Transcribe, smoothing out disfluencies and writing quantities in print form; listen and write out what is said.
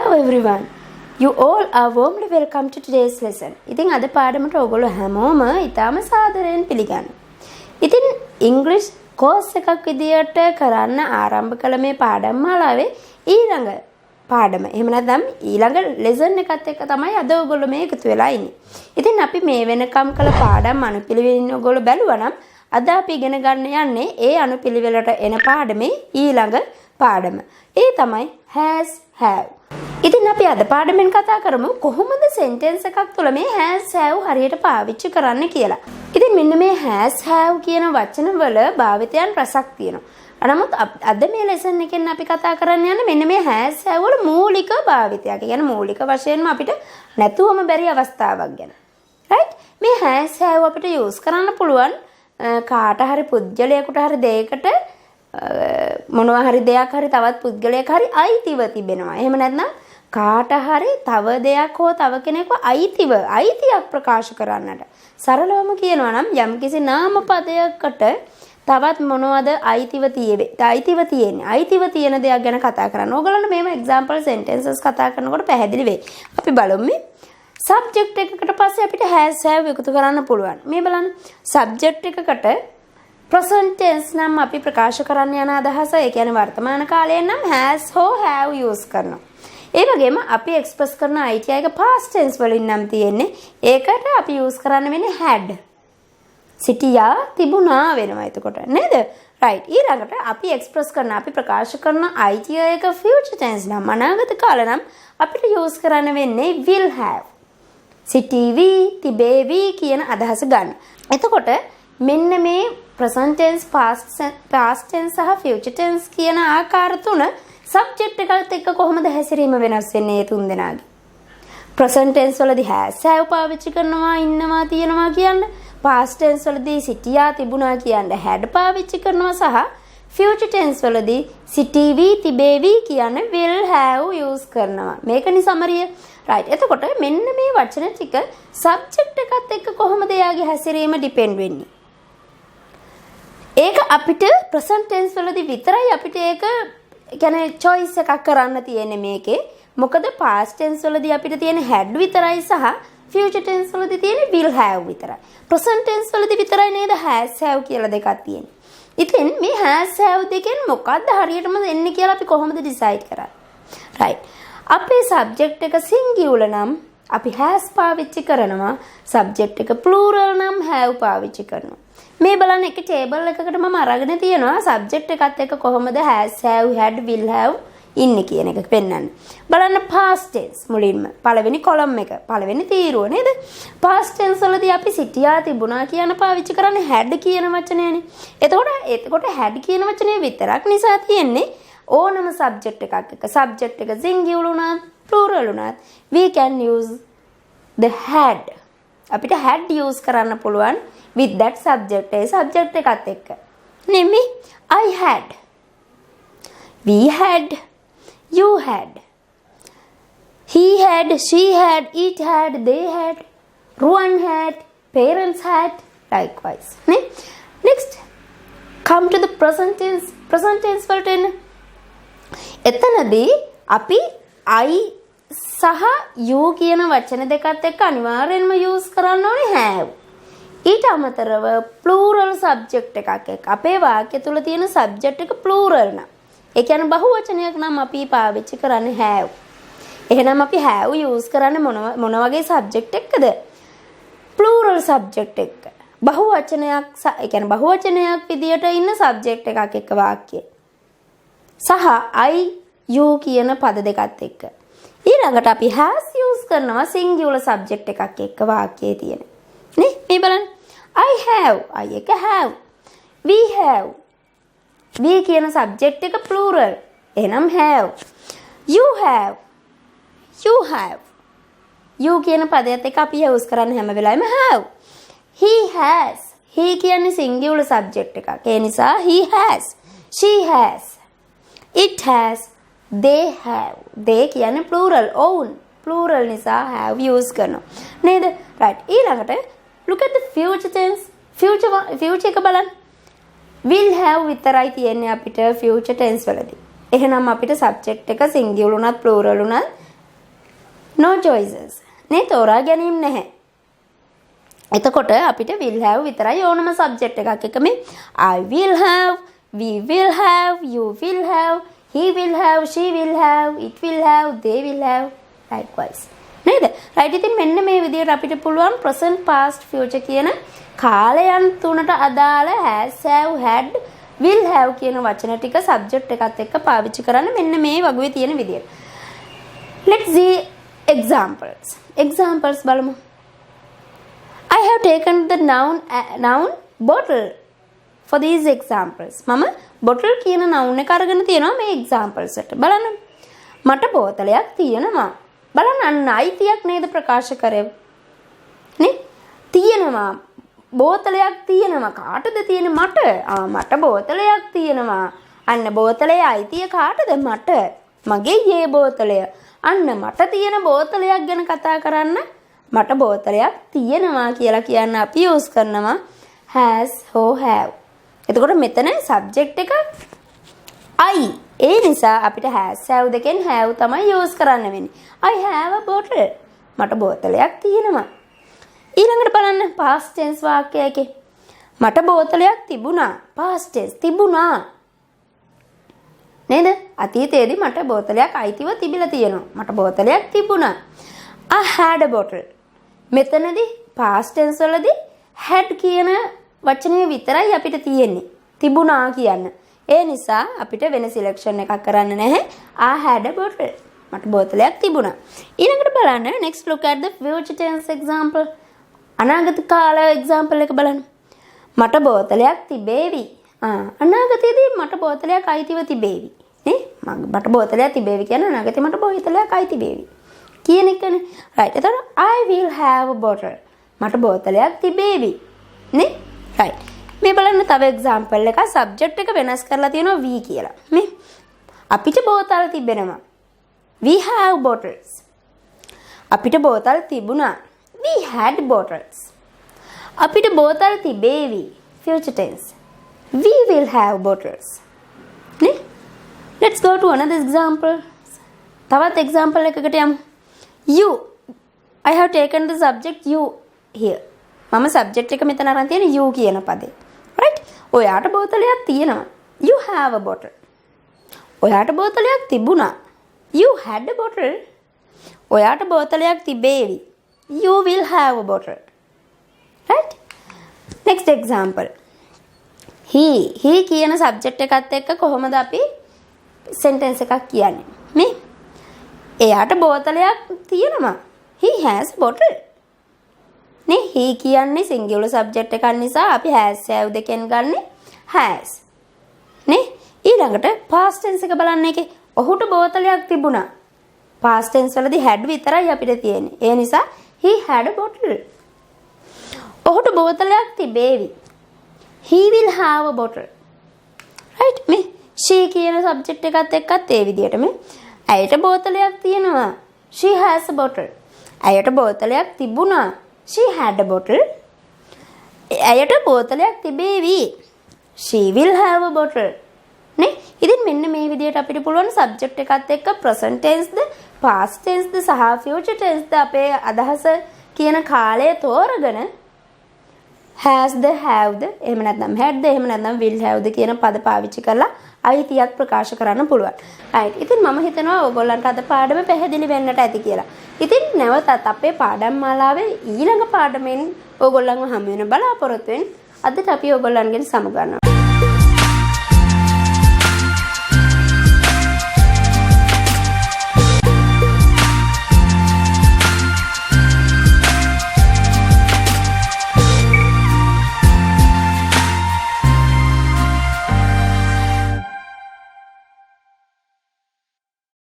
Hello everyone. You all are warmly welcome to today's lesson. ඉතින් අද පාඩමට ඔයගොල්ලෝ හැමෝම ඊටාම සාදරයෙන් පිළිගන්න. ඉතින් English course එකක් විදියට කරන්න ආරම්භ කළ මේ පාඩම් මාලාවේ ඊළඟ පාඩම. එහෙම නැත්නම් ඊළඟ lesson එකත් එක්ක තමයි අද ඔයගොල්ලෝ මේ එකතු වෙලා ඉන්නේ. ඉතින් අපි මේ වෙනකම් කළ පාඩම් අනුපිළිවෙලින් ඔයගොල්ලෝ බැලුවා නම් අද අපි ඉගෙන ගන්න යන්නේ ඒ අනුපිළිවෙලට එන පාඩමේ ඊළඟ පාඩම. ඒ තමයි has have. ඉතින් අපි අද පාඩමෙන් කතා කරමු කොහොමද sentence එකක් තුළ මේ has have හරියට පාවිච්චි කරන්න කියලා. ඉතින් මෙන්න මේ has have කියන වචන වල භාවිතයන් රසක් තියෙනවා. නමුත් අද මේ lesson එකෙන් අපි කතා කරන්න යන්නේ මෙන්න මේ has have වල මූලික භාවිතයක්. ඒ කියන්නේ මූලික වශයෙන්ම අපිට නැතුවම බැරි අවස්ථාවක් ගැන. right? මේ has have අපිට use කරන්න පුළුවන් කාට හරි පුද්ගලයෙකුට හරි දෙයකට මොනවා හරි දෙයක් හරි තවත් පුද්ගලයෙක් හරි අයිතිව තිබෙනවා. එහෙම නැත්නම් කාට හරි තව දෙයක් හෝ තව කෙනෙක්ව අයිතියක් ප්‍රකාශ කරන්නට. සරලවම කියනවා නම් යම්කිසි නාම පදයකට තවත් මොනවද අයිතිව තියෙන්නේ. අයිතිව තියෙන දෙයක් ගැන කතා කරන්න. ඕගොල්ලන්ට මේව example sentences කතා කරනකොට පැහැදිලි වෙයි. අපි බලමු. subject එකකට පස්සේ අපිට has have එකතු කරන්න පුළුවන්. මේ බලන්න. subject එකකට present tense නම් අපි ප්‍රකාශ කරන්න යන අදහස ඒ කියන්නේ වර්තමාන කාලයෙන් නම් has හෝ have use කරනවා. ඒ වගේම අපි express කරන idea එක past tense වලින් නම් තියෙන්නේ. ඒකට අපි use කරන්න වෙන්නේ had. සිටියා තිබුණා වෙනවා එතකොට නේද? right. ඊළඟට අපි express කරන අපි ප්‍රකාශ කරන idea එක future tense නම් අනාගත කාල නම් අපිට use කරන්න වෙන්නේ will have. සිටීවි තිබේවි කියන අදහස ගන්න. එතකොට මෙන්න මේ present tense past tense සහ future tense කියන ආකාර තුන subject එකත් එක්ක කොහොමද හැසිරීම වෙනස් වෙන්නේ මේ තුන් දෙනාගේ. present tense වලදී has have පාවිච්චි කරනවා ඉන්නවා තියෙනවා කියන්නේ past tense වලදී සිටියා තිබුණා කියන්නේ had පාවිච්චි කරනවා සහ future tense වලදී සිටීවි තිබේවි කියන්නේ will have use කරනවා. මේකනි සමරිය. right. එතකොට මෙන්න මේ වචන ටික subject එකත් එක්ක කොහොමද යාගේ හැසිරීම depend වෙන්නේ. ඒක අපිට present tense වලදී විතරයි අපිට ඒක කියන්නේ choice එකක් කරන්න තියෙන්නේ මේකේ. මොකද past tense වලදී අපිට තියෙන had විතරයි සහ future tense වලදී තියෙන will have විතරයි. present tense වලදී විතරයි නේද has have කියලා දෙකක් තියෙන්නේ. ඉතින් මේ has have දෙකෙන් මොකක්ද හරියටම එන්නේ කියලා අපි කොහොමද decide කරන්නේ? right. අපේ subject එක singular නම් අපි has පාවිච්චි කරනවා. subject එක plural නම් have පාවිච්චි කරනවා. මේ බලන්න එක ටේබල් එකකට මම අරගෙන තියෙනවා subject එකත් එක්ක කොහොමද has have had will have ඉන්නේ කියන එක පෙන්වන්න. බලන්න past tense මුලින්ම පළවෙනි column එක පළවෙනි තීරුව නේද? past tense වලදී අපි සිටියා තිබුණා කියන පාවිච්චි කරන්නේ had කියන වචනයනේ. එතකොට had කියන වචනේ විතරක් නිසා තියෙන්නේ ඕනම subject එකක් එක්ක subject එක singular උනත් plural උනත් we can use the had. අපිට had use කරන්න පුළුවන් with that subject A subject එකත් එක්ක. නෙමෙයි I had, we had, you had, he had, she had, it had, they had, Ruan had, parents had, likewise. Next, come to the present tense. Present tense වලට එන්න. එතනදී අපි I සහ you කියන වචන දෙකත් එක්ක අනිවාර්යෙන්ම use කරන්න ඕනේ have. ඊට අමතරව plural subject එකක් එක්ක අපේ වාක්‍ය තුල තියෙන subject එක plural නා. ඒ කියන්නේ බහුවචනයක් නම් අපි පාවිච්චි කරන්නේ have. එහෙනම් අපි have use කරන්නේ මොන වගේ subject එක්කද? plural subject එක්ක. බහුවචනයක් ඒ කියන්නේ බහුවචනයක් විදියට ඉන්න subject එකක් එක්ක වාක්‍යය. සහ I you කියන පද දෙකත් එක්ක. ඊළඟට අපි has use කරනවා singular subject එකක් එක්ක වාක්‍යයේ තියෙන. නේ? මේ බලන්න. I have, I එක have. We have. we කියන subject එක plural. එහෙනම් have. You have. You have. you කියන පදයට එක අපි use කරන්න හැම වෙලාවෙම have. He has. he කියන්නේ singular subject එකක්. ඒ නිසා he has. She has. It has. They have. they කියන්නේ plural own. plural නිසා have use කරනවා. නේද? right. ඊළඟට look at the future tense. future එක බලන්න. will have විතරයි තියෙන්නේ අපිට future tense වලදී. එහෙනම් අපිට subject එක singular උනත් plural උනත් no choices. නේ තෝරා ගැනීම නැහැ. එතකොට අපිට will have විතරයි ඕනම subject එකක් එක මේ I will have, we will have, you will have, he will have, she will have, it will have, they will have, likewise. නේද? right ඉතින් මෙන්න මේ විදිහට අපිට පුළුවන් present, past, future කියන කාලයන් තුනට අදාළ has, have, had, will have කියන වචන ටික subject එකත් එක්ක පාවිච්චි කරන්න මෙන්න මේ වගේ තියෙන විදිහට. let's see examples. examples බලමු. I have taken the noun bottle for these examples. මම bottle කියන noun එක අරගෙන තියෙනවා මේ examples එකට. බලන්න. මට බෝතලයක් තියෙනවා. බලන්න අන්න අයිතියක් නේද ප්‍රකාශ කරේ. නේ? තියෙනවා. බෝතලයක් තියෙනවා. කාටද තියෙන්නේ? මට. මට බෝතලයක් තියෙනවා. අන්න බෝතලේ අයිතිය කාටද? මට. මගේ යේ බෝතලය. අන්න මට තියෙන බෝතලයක් ගැන කතා කරන්න මට බෝතලයක් තියෙනවා කියලා කියන්න අපි යූස් කරනවා has or have. එතකොට මෙතන subject එක I. ඒ නිසා අපිට has have දෙකෙන් have තමයි යූස් කරන්න වෙන්නේ. I have a bottle. මට බෝතලයක් තියෙනවා. ඊළඟට බලන්න past tense වාක්‍යයකේ මට බෝතලයක් තිබුණා. past tense තිබුණා. නේද? අතීතයේදී මට බෝතලයක් අයිතිව තිබිලා තියෙනවා. මට බෝතලයක් තිබුණා. I had a bottle. මෙතනදී past tense වලදී had කියන වචනේ විතරයි අපිට තියෙන්නේ. තිබුණා කියන්න. ඒ නිසා අපිට වෙන selection එකක් කරන්න නැහැ. I had a bottle. මට බෝතලයක් තිබුණා. ඊළඟට බලන්න next look at the future tense example. අනාගත කාල example එක බලන්න. මට බෝතලයක් තිබේවි. අනාගතයේදී මට බෝතලයක් අයිතිව තිබේවි. නේ? මට බෝතලයක් තිබේවි කියන්නේ අනාගතේ මට බෝතලයක් අයිති වේවි. කියන එකනේ. right. එතකොට I will have a bottle. මට බෝතලයක් තිබේවි. නේ? right. මේ බලන්න තව example එකක් subject එක වෙනස් කරලා තියෙනවා we කියලා. මේ අපිට බෝතල් තිබෙනවා. We have bottles. අපිට බෝතල් තිබුණා. We had bottles. අපිට බෝතල් තිබේවි. future tense. We will have bottles. නේ? Let's go to another example. තවත් example එකකට යමු. You. I have taken the subject you here. මම subject එක මෙතන අරන් තියෙන you කියන පදේ. right? ඔයාට බෝතලයක් තියෙනවා. You have a bottle. ඔයාට බෝතලයක් තිබුණා. You had a bottle. ඔයාට බෝතලයක් තිබේවි. You will have a bottle. right? Next example. He කියන subject එකත් එක්ක කොහොමද අපි sentence එකක් කියන්නේ? මේ එයාට බෝතලයක් තියෙනවා. He has a bottle. නේ he කියන්නේ singular subject එකක් නිසා අපි has have දෙකෙන් ගන්නෙ has. නේ ඊළඟට past tense එක බලන්න එකේ ඔහුට බෝතලයක් තිබුණා. past tense වලදී had විතරයි අපිට තියෙන්නේ. ඒ නිසා he had a bottle. ඔහුට බෝතලයක් තිබේවි. He will have a bottle. right? මේ she කියන subject එකත් එක්කත් ඒ විදිහටම ඇයට බෝතලයක් තියෙනවා. She has a bottle. ඇයට බෝතලයක් තිබුණා. She had a bottle. ඇයට බෝතලයක් තිබේවි. She will have a bottle. නේ? ඉතින් මෙන්න මේ විදිහට අපිට පුළුවන් subject එකත් එක්ක present tense ද past tense ද සහ future tense ද අපේ අදහස කියන කාලය තෝරගෙන has ද have ද එහෙම නැත්නම් had ද එහෙම නැත්නම් will have ද කියන පද පාවිච්චි කරලා අයිතියක් ප්‍රකාශ කරන්න පුළුවන්. right. ඉතින් මම හිතනවා ඔයගොල්ලන්ට අද පාඩම පැහැදිලි වෙන්නට ඇති කියලා. ඉතින් නැවතත් අපේ පාඩම් මාලාවේ ඊළඟ පාඩමෙන් ඔයගොල්ලන්ව හමු වෙන බලාපොරොත්තු වෙන අදට අපි ඔයගොල්ලන්ගෙන් සමුගන්නවා.